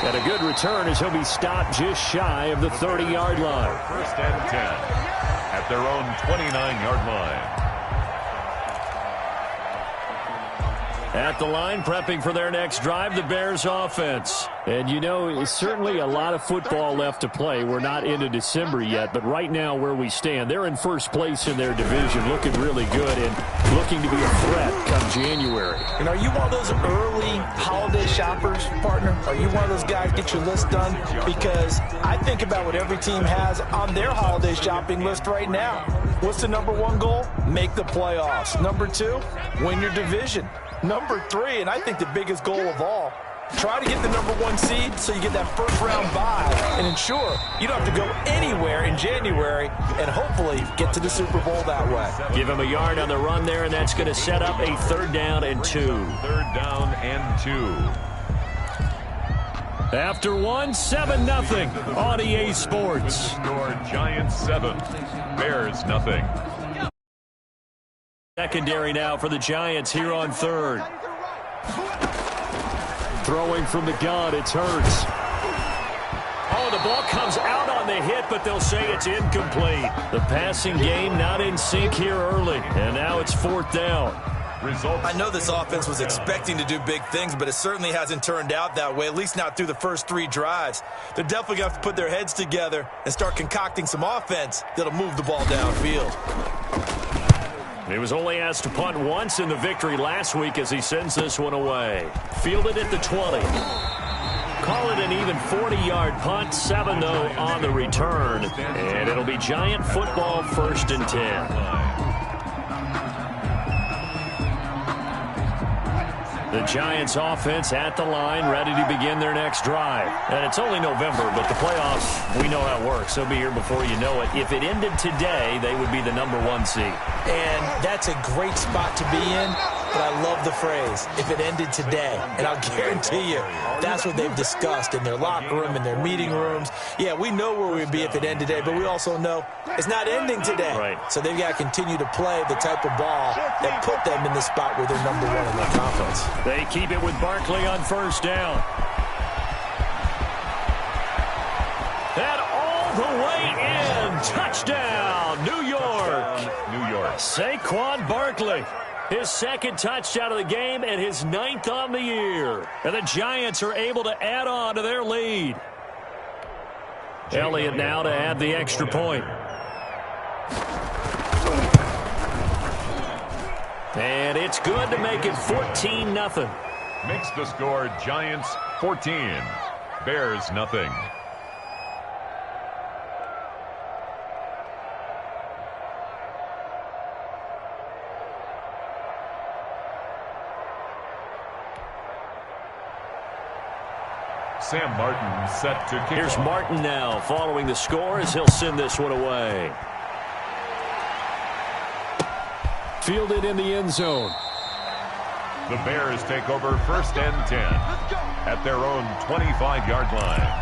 And a good return as he'll be stopped just shy of the 30-yard line. First and 10 at their own 29-yard line. At the line, prepping for their next drive, the Bears offense. And, you know, certainly a lot of football left to play. We're not into December yet, but right now where we stand, they're in first place in their division, looking really good and looking to be a threat come January. And are you one of those early holiday shoppers, partner? Are you one of those guys get your list done? Because I think about what every team has on their holiday shopping list right now. What's the number one goal? Make the playoffs. Number two, win your division. Number three, and I think the biggest goal of all, try to get the number one seed so you get that first-round bye and ensure you don't have to go anywhere in January and hopefully get to the Super Bowl that way. Give him a yard on the run there, and that's going to set up a 3rd down and 2. 3rd down and 2. After 1, 7-0 on EA Sports. Score Giants 7, Bears nothing. Secondary now for the Giants here on 3rd. Throwing from the gun, it's Hurts. Oh, the ball comes out on the hit, but they'll say it's incomplete. The passing game not in sync here early, and now it's 4th down. I know this offense was expecting to do big things, but it certainly hasn't turned out that way, at least not through the first 3 drives. They're definitely going to have to put their heads together and start concocting some offense that'll move the ball downfield. He was only asked to punt once in the victory last week as he sends this one away. Fielded at the 20. Call it an even 40-yard punt, 7 though on the return. And it'll be Giant football 1st and 10. The Giants offense at the line, ready to begin their next drive. And it's only November, but the playoffs, we know how it works. They'll be here before you know it. If it ended today, they would be the number 1 seed. And that's a great spot to be in, but I love the phrase, if it ended today. And I'll guarantee you, that's what they've discussed in their locker room, in their meeting rooms. Yeah, we know where we'd be if it ended today, but we also know it's not ending today. Right. So they've got to continue to play the type of ball that put them in the spot where they're number 1 in their conference. They keep it with Barkley on 1st down. And all the way in. Touchdown, New York. New York. Saquon Barkley. His 2nd touchdown of the game and his 9th on the year. And the Giants are able to add on to their lead. Elliott now to add the extra point. And it's good to make it 14-0. Makes the score Giants 14, Bears nothing. Sam Martin set to kick. Here's Martin now following the score as he'll send this one away. Fielded in the end zone. The Bears take over 1st and 10 at their own 25-yard line.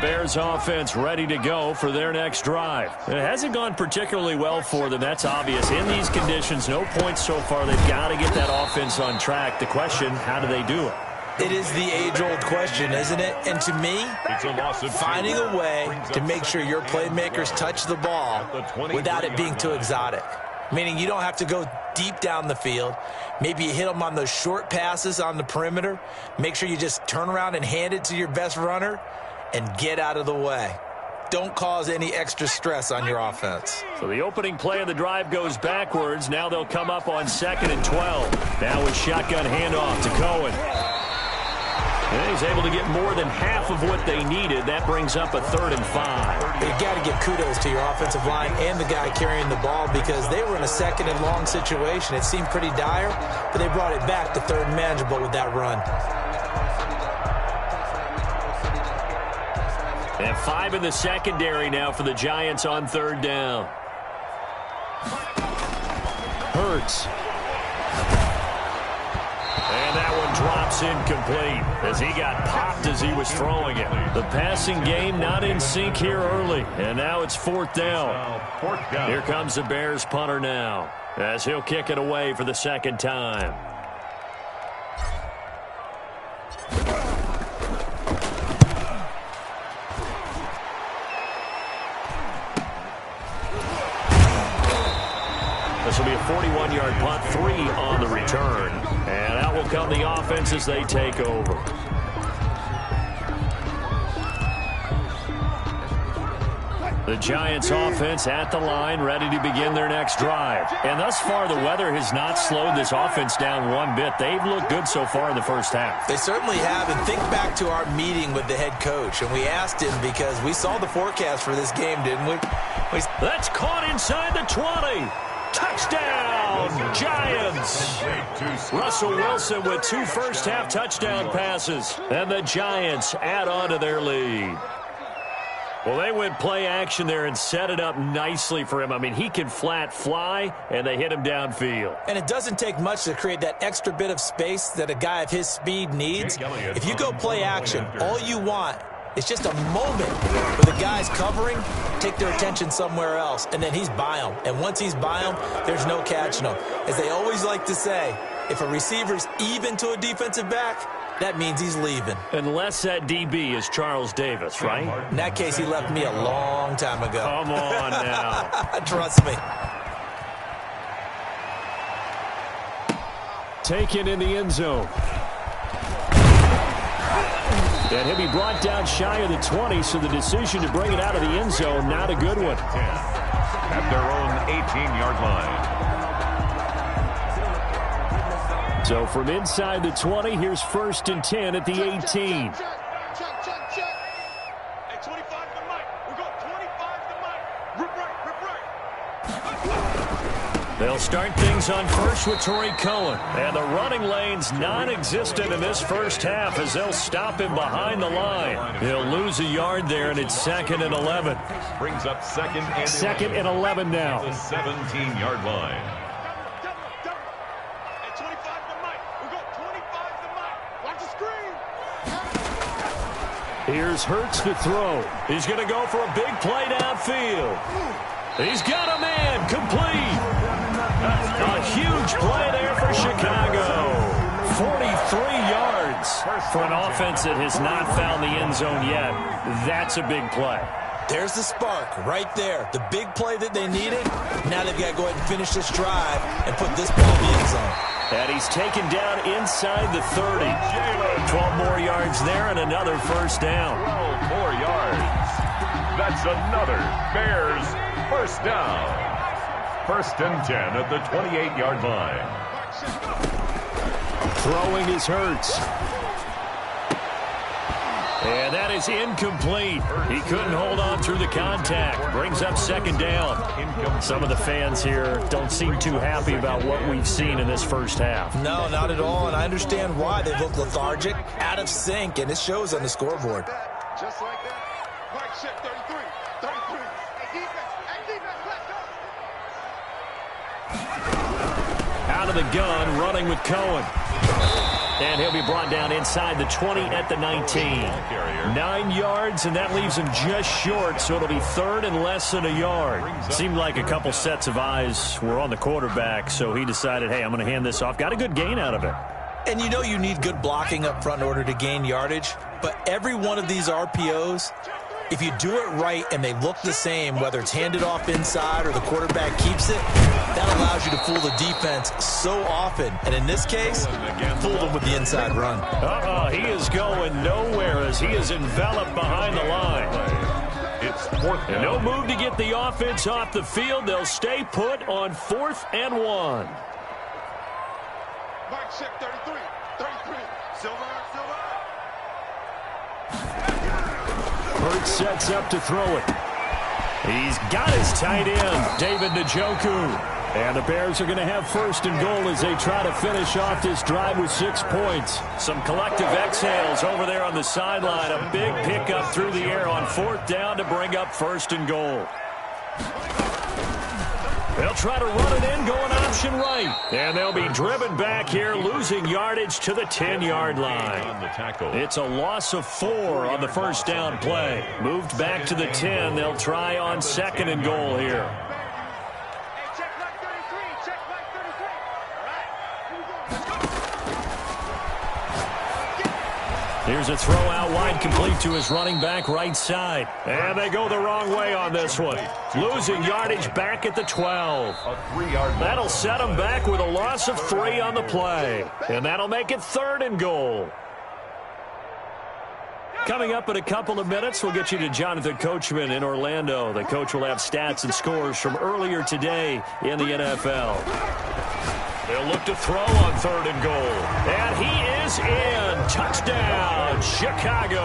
Bears offense ready to go for their next drive. It hasn't gone particularly well for them, that's obvious. In these conditions, no points so far. They've got to get that offense on track. The question, how do they do it? It is the age-old question, isn't it? And to me, finding a way to make sure your playmakers touch the ball without it being too exotic. Meaning you don't have to go deep down the field. Maybe you hit them on those short passes on the perimeter. Make sure you just turn around and hand it to your best runner and get out of the way. Don't cause any extra stress on your offense. So the opening play of the drive goes backwards. Now they'll come up on 2nd and 12. Now with shotgun handoff to Cohen. And he's able to get more than half of what they needed. That brings up a 3rd and 5. You got to give kudos to your offensive line and the guy carrying the ball because they were in a 2nd and long situation. It seemed pretty dire, but they brought it back to 3rd and manageable with that run. And 5 in the secondary now for the Giants on 3rd down. Hurts. And that one drops incomplete as he got popped as he was throwing it. The passing game not in sync here early. And now it's fourth down. Here comes the Bears punter now as he'll kick it away for the second time. This will be a 41-yard punt, 3 on the return. And out will come the offense as they take over. The Giants offense at the line, ready to begin their next drive. And thus far, the weather has not slowed this offense down one bit. They've looked good so far in the first half. They certainly have. And think back to our meeting with the head coach. And we asked him because we saw the forecast for this game, didn't we? That's caught inside the 20. Touchdown, Giants. Russell Wilson with 2 first-half touchdown passes. And the Giants add on to their lead. Well, they went play action there and set it up nicely for him. I mean, he can flat fly, and they hit him downfield. And it doesn't take much to create that extra bit of space that a guy of his speed needs. If you go play action, all you want is just a moment where the guys covering take their attention somewhere else, and then he's by them. And once he's by them, there's no catching him. As they always like to say, if a receiver's even to a defensive back, that means he's leaving. Unless that DB is Charles Davis, right? In that case, he left me a long time ago. Come on now. Trust me. Taken in the end zone. And he'll be brought down shy of the 20, so the decision to bring it out of the end zone, not a good one. At their own 18-yard line. So from inside the 20, here's 1st and 10 at the 18. Check. Hey, 25 to Mike. We got 25 to Mike. Rip right. They'll start things on first with Torrey Cohen. And the running lane's non-existent in this first half as they'll stop him behind the line. He'll lose a yard there, and it's 2nd and 11. Brings up second and 11 now. The 17-yard line. Here's Hurts to throw. He's going to go for a big play downfield. He's got a man complete. A huge play there for Chicago. 43 yards for an offense that has not found the end zone yet. That's a big play. There's the spark right there. The big play that they needed. Now they've got to go ahead and finish this drive and put this ball in the end zone. And he's taken down inside the 30. 12 more yards there and another first down. 12 more yards. That's another Bears first down. 1st and 10 at the 28-yard line. Throwing is Hurts. And that is incomplete. He couldn't hold on through the contact. Brings up 2nd down. Some of the fans here don't seem too happy about what we've seen in this first half. No, not at all, and I understand why. They look lethargic, out of sync, and it shows on the scoreboard. Just like that. Mike check 33. 33. Hey, defense, let's go. Out of the gun, running with Cohen. And he'll be brought down inside the 20 at the 19. 9 yards, and that leaves him just short, so it'll be 3rd and less than a yard. Seemed like a couple sets of eyes were on the quarterback, so he decided, hey, I'm going to hand this off. Got a good gain out of it. And you know you need good blocking up front in order to gain yardage, but every one of these RPOs, if you do it right and they look the same, whether it's handed off inside or the quarterback keeps it, that allows you to fool the defense so often. And in this case, fool them with the inside run. He is going nowhere as he is enveloped behind the line. It's 4th down. No move to get the offense off the field. They'll stay put on 4th and 1. Mike check 33. 33. Silver. Hurts sets up to throw it. He's got his tight end, David Njoku. And the Bears are going to have 1st and goal as they try to finish off this drive with 6 points. Some collective exhales over there on the sideline. A big pickup through the air on 4th down to bring up 1st and goal. They'll try to run it in, going option right. And they'll be driven back here, losing yardage to the 10-yard line. It's a loss of 4 on the first down play. Moved back to the 10. They'll try on 2nd and goal here. Here's a throw out wide, complete to his running back right side. And they go the wrong way on this one. Losing yardage back at the 12. That'll set them back with a loss of 3 on the play. And that'll make it 3rd and goal. Coming up in a couple of minutes, we'll get you to Jonathan Coachman in Orlando. The coach will have stats and scores from earlier today in the NFL. They'll look to throw on 3rd and goal. And he is in. Touchdown, Chicago.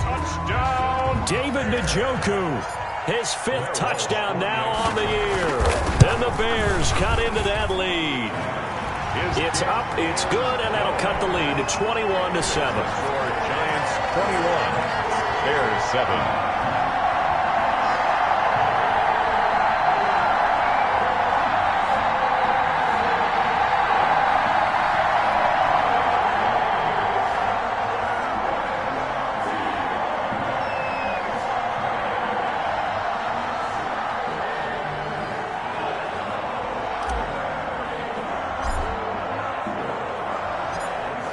Touchdown, David Njoku. His 5th touchdown now on the year. And the Bears cut into that lead. It's up, it's good, and that'll cut the lead to 21-7. Giants 21, Bears 7.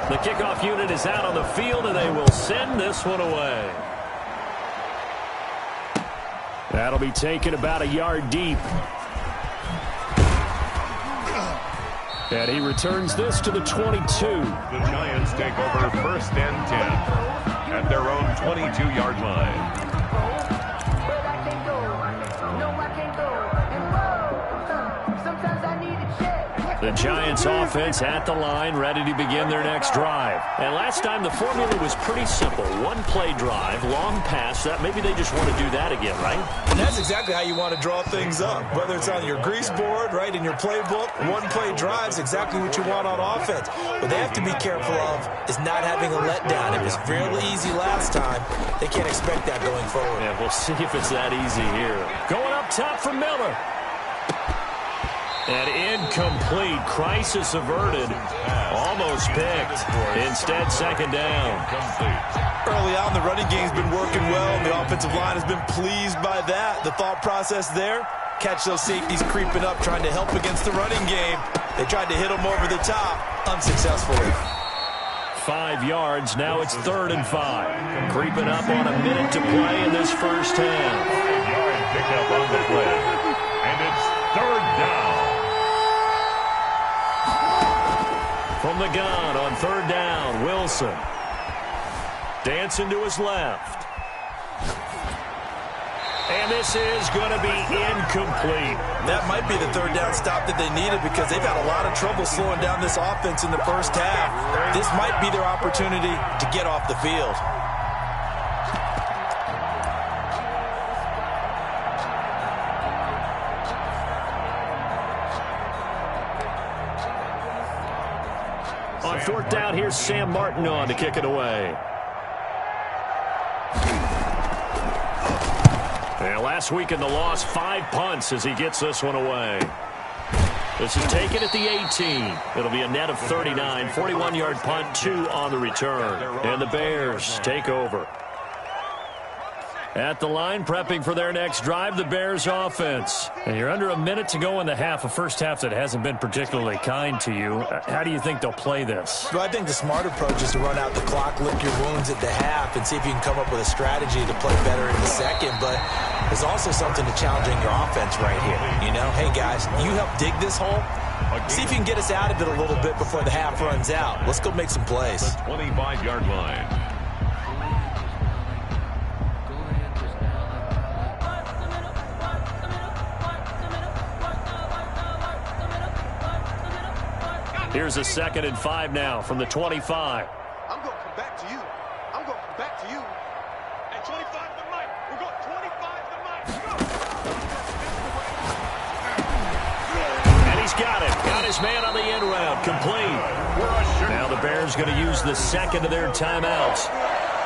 The kickoff unit is out on the field, and they will send this one away. That'll be taken about a yard deep. And he returns this to the 22. The Giants take over 1st and 10 at their own 22-yard line. The Giants offense at the line, ready to begin their next drive. And last time the formula was pretty simple. 1-play drive, long pass. Maybe they just want to do that again, right? And that's exactly how you want to draw things up. Whether it's on your grease board, right, in your playbook, 1-play drive is exactly what you want on offense. What they have to be careful of is not having a letdown. It was fairly easy last time. They can't expect that going forward. Yeah, we'll see if it's that easy here. Going up top for Miller. And incomplete. Crisis averted. Almost picked. Instead, 2nd down. Early on, the running game's been working well, and the offensive line has been pleased by that. The thought process there, catch those safeties creeping up, trying to help against the running game. They tried to hit them over the top, unsuccessfully. 5 yards. Now it's 3rd and 5. Creeping up on a minute to play in this first half. 5-yard pickup on the play. And it's 3rd down. From the gun on 3rd down, Wilson. Dancing to his left. And this is going to be incomplete. That might be the 3rd down stop that they needed because they've had a lot of trouble slowing down this offense in the first half. This might be their opportunity to get off the field. On 4th down, here's Sam Martin on to kick it away. And last week in the loss, 5 punts as he gets this one away. This is taken at the 18. It'll be a net of 39, 41-yard punt, 2 on the return. And the Bears take over. At the line, prepping for their next drive, the Bears offense. And you're under a minute to go in the half, a first half that hasn't been particularly kind to you. How do you think they'll play this? Well, I think the smart approach is to run out the clock, lick your wounds at the half, and see if you can come up with a strategy to play better in the second. But there's also something to challenging your offense right here. You know, hey, guys, you help dig this hole. See if you can get us out of it a little bit before the half runs out. Let's go make some plays. The 25-yard line. Here's a 2nd and 5 now from the 25. I'm going to come back to you. I'm going to come back to you. And 25 to Mike. We're going 25 to Mike. And he's got it. Got his man on the end route. Complete. Now the Bears going to use the 2nd of their timeouts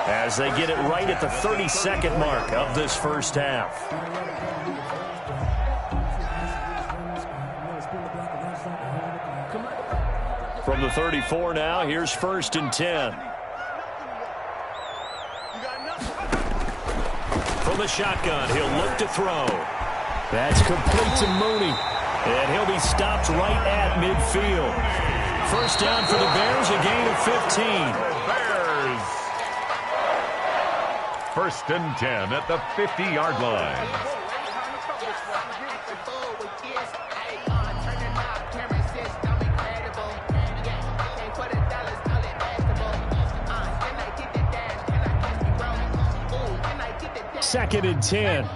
as they get it right at the 32nd mark of this first half. From the 34 now, here's 1st and 10. From the shotgun, he'll look to throw. That's complete to Mooney. And he'll be stopped right at midfield. 1st down for the Bears, a gain of 15. Bears. 1st and 10 at the 50-yard line. Second and 10.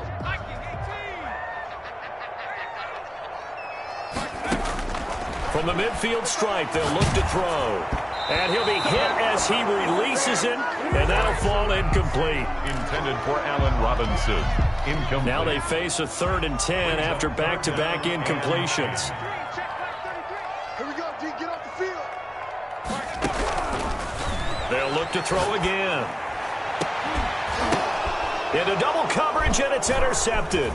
From the midfield stripe, they'll look to throw. And he'll be hit as he releases it, and that'll fall incomplete. Intended for Allen Robinson. Incomplete. Now they face a 3rd and 10 after back-to-back incompletions. Here we go, D. Get off the field. They'll look to throw again. Into double coverage, and it's intercepted.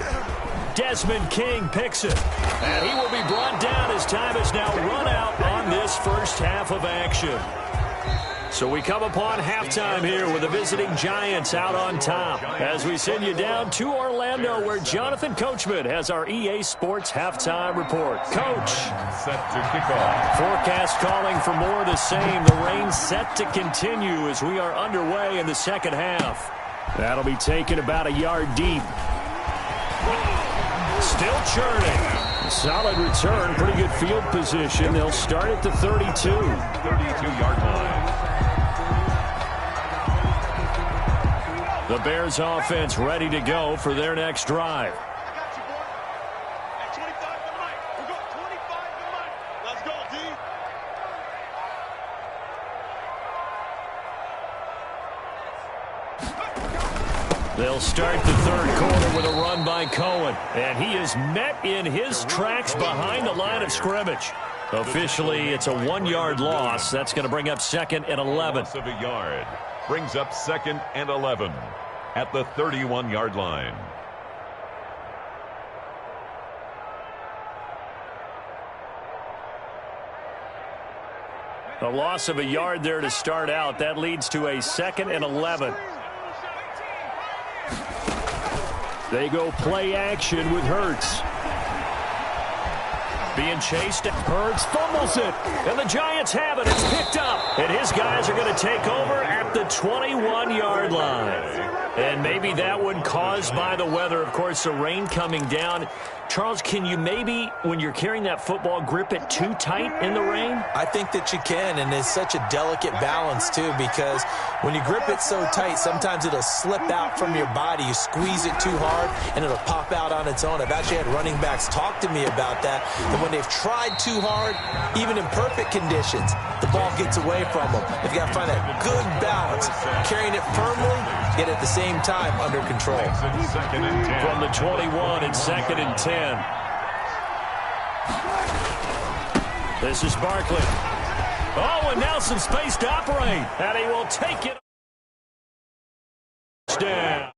Desmond King picks it. And he will be brought down as time has now run out on this first half of action. So we come upon halftime here with the visiting Giants out on top as we send you down to Orlando where Jonathan Coachman has our EA Sports halftime report. Coach. Set to kick off. Forecast calling for more of the same. The rain set to continue as we are underway in the second half. That'll be taken about a yard deep. Still churning. Solid return. Pretty good field position. They'll start at the 32. 32-yard line. The Bears offense ready to go for their next drive. I got you, boy. At 25 to Mike. We're going 25 to Mike. Let's go, D. They'll start the third quarter with a run by Cohen. And he is met in his tracks behind the line of scrimmage. Officially, it's a 1-yard loss. That's going to bring up 2nd and 11. Loss of a yard. Brings up 2nd and 11 at the 31-yard line. A loss of a yard there to start out. That leads to a 2nd and 11. They go play action with Hurts. Being chased. Hurts fumbles it. And the Giants have it. It's picked up. And his guys are going to take over at the 21-yard line. And maybe that one caused by the weather. Of course, the rain coming down. Charles, can you maybe, when you're carrying that football, grip it too tight in the rain? I think that you can, and it's such a delicate balance, too, because when you grip it so tight, sometimes it'll slip out from your body. You squeeze it too hard, and it'll pop out on its own. I've actually had running backs talk to me about that when they've tried too hard, even in perfect conditions, the ball gets away from them. They've got to find that good balance, carrying it firmly, yet at the same time under control. From the 21, it's 2nd and 10. This is Barkley. Oh, and now some space to operate. And he will take it down.